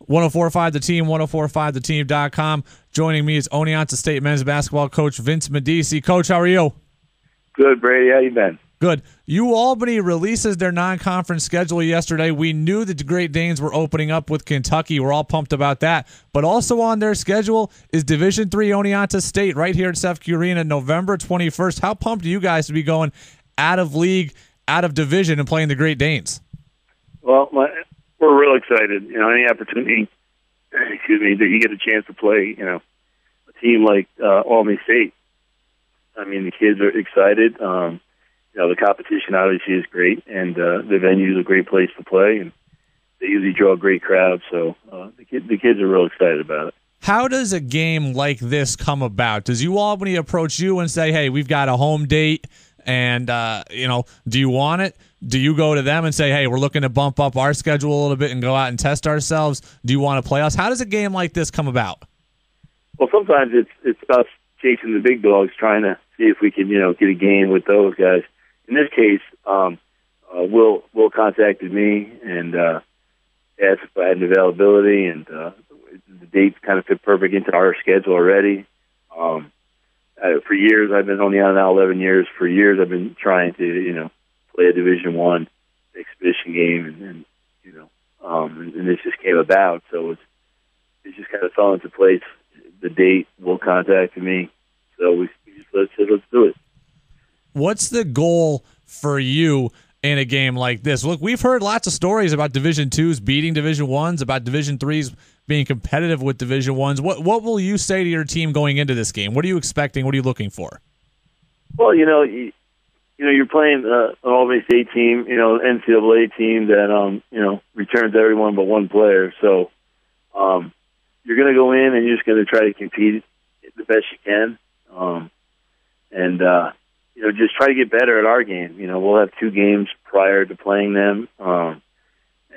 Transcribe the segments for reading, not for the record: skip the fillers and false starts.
1045 The Team, 1045theteam.com. Joining me is Oneonta State men's basketball coach Vince Medici. Coach, how are you? Good, Brady. How you been? Good. UAlbany releases their non-conference schedule yesterday. We knew that the Great Danes were opening up with Kentucky. We're all pumped about that. But also on their schedule is Division III Oneonta State right here at Sefke Arena, November 21st. How pumped are you guys to be going out of league, out of division, and playing the Great Danes? Well, we're real excited. Any opportunity, that you get a chance to play, a team like Albany State. I mean, the kids are excited. The competition obviously is great, and the venue is a great place to play, and they usually draw a great crowd. So the kids are real excited about it. How does a game like this come about? Does UAlbany approach you and say, "Hey, we've got a home date, and do you want it?" Do you go to them and say, "Hey, we're looking to bump up our schedule a little bit and go out and test ourselves. Do you want to play us?" How does a game like this come about? Well, sometimes it's us chasing the big dogs, trying to see if we can get a game with those guys. In this case, Will contacted me and asked if I had an availability, and the dates kind of fit perfect into our schedule already. For years, I've been only on now 11 years. For years, I've been trying to play a Division I exhibition game, and this just came about. So it just kind of fell into place. The date, Will contacted me, so we just said, let's do it. What's the goal for you in a game like this? Look, we've heard lots of stories about Division IIs beating Division Is, about Division IIIs being competitive with Division Is. What will you say to your team going into this game? What are you expecting? What are you looking for? Well, you're playing an Albany State team, NCAA team that returns everyone but one player. So you're going to go in and you're just going to try to compete the best you can, just try to get better at our game. We'll have 2 games prior to playing them, and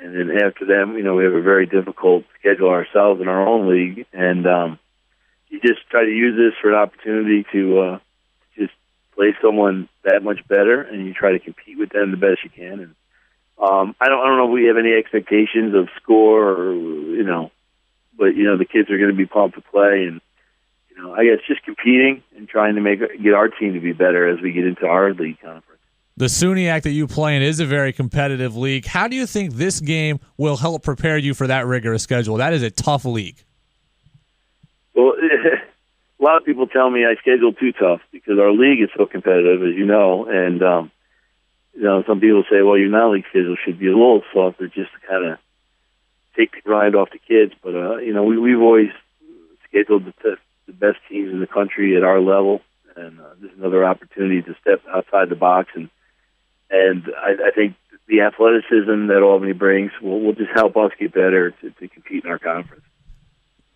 then after them, we have a very difficult schedule ourselves in our own league, and you just try to use this for an opportunity to just play someone that much better, and you try to compete with them the best you can. And I don't know if we have any expectations of score, but the kids are going to be pumped to play, and I guess just competing and trying to get our team to be better as we get into our league conference. The SUNYAC that you play in is a very competitive league. How do you think this game will help prepare you for that rigorous schedule? That is a tough league. Well, a lot of people tell me I schedule too tough because our league is so competitive, as you know, and some people say, well, your non-league schedule should be a little softer just to kind of take the grind off the kids. But, we've always scheduled the best teams in the country at our level, and this is another opportunity to step outside the box, and I think the athleticism that Albany brings will just help us get better to compete in our conference.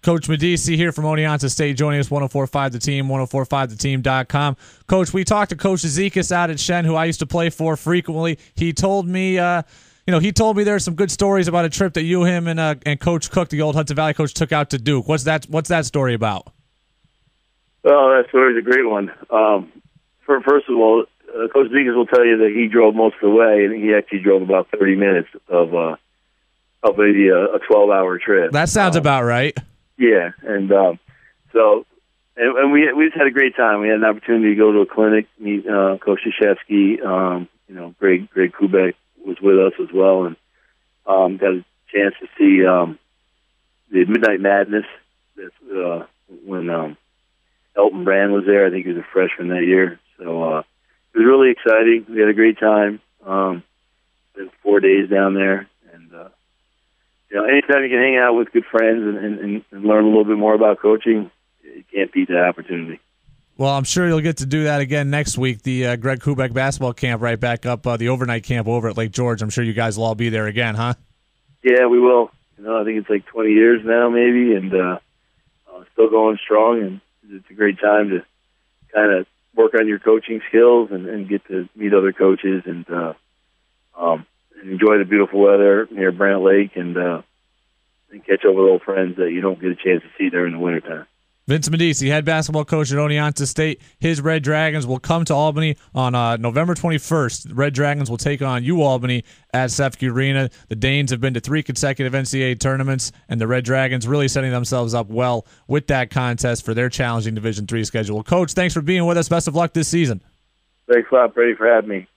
Coach Medici here from Oneonta State joining us, 1045 The Team, 1045theteam.com. Coach, we talked to Coach Zekas out at Shen, who I used to play for frequently. He told me there's some good stories about a trip that you, him, and Coach Cook, the old Hudson Valley coach, took out to Duke. What's that story about? Well, that story's a great one. First of all, Coach Zekas will tell you that he drove most of the way, and he actually drove about 30 minutes of maybe a 12-hour trip. That sounds about right. Yeah, and we just had a great time. We had an opportunity to go to a clinic, meet Coach Krzyzewski. Greg Kubek was with us as well, and got a chance to see the Midnight Madness. That's when Elton Brand was there. I think he was a freshman that year. So it was really exciting. We had a great time. Spent 4 days down there. And, anytime you can hang out with good friends and learn a little bit more about coaching, you can't beat that opportunity. Well, I'm sure you'll get to do that again next week. The Greg Kubek basketball camp right back up, the overnight camp over at Lake George. I'm sure you guys will all be there again, huh? Yeah, we will. I think it's like 20 years now maybe, and still going strong, and it's a great time to kind of work on your coaching skills and get to meet other coaches and enjoy the beautiful weather near Brant Lake and catch up with old friends that you don't get a chance to see during the wintertime. Vince Medici, head basketball coach at Oneonta State. His Red Dragons will come to Albany on November 21st. The Red Dragons will take on UAlbany at Sefke Arena. The Danes have been to 3 consecutive NCAA tournaments, and the Red Dragons really setting themselves up well with that contest for their challenging Division III schedule. Coach, thanks for being with us. Best of luck this season. Thanks a lot, Brady, for having me.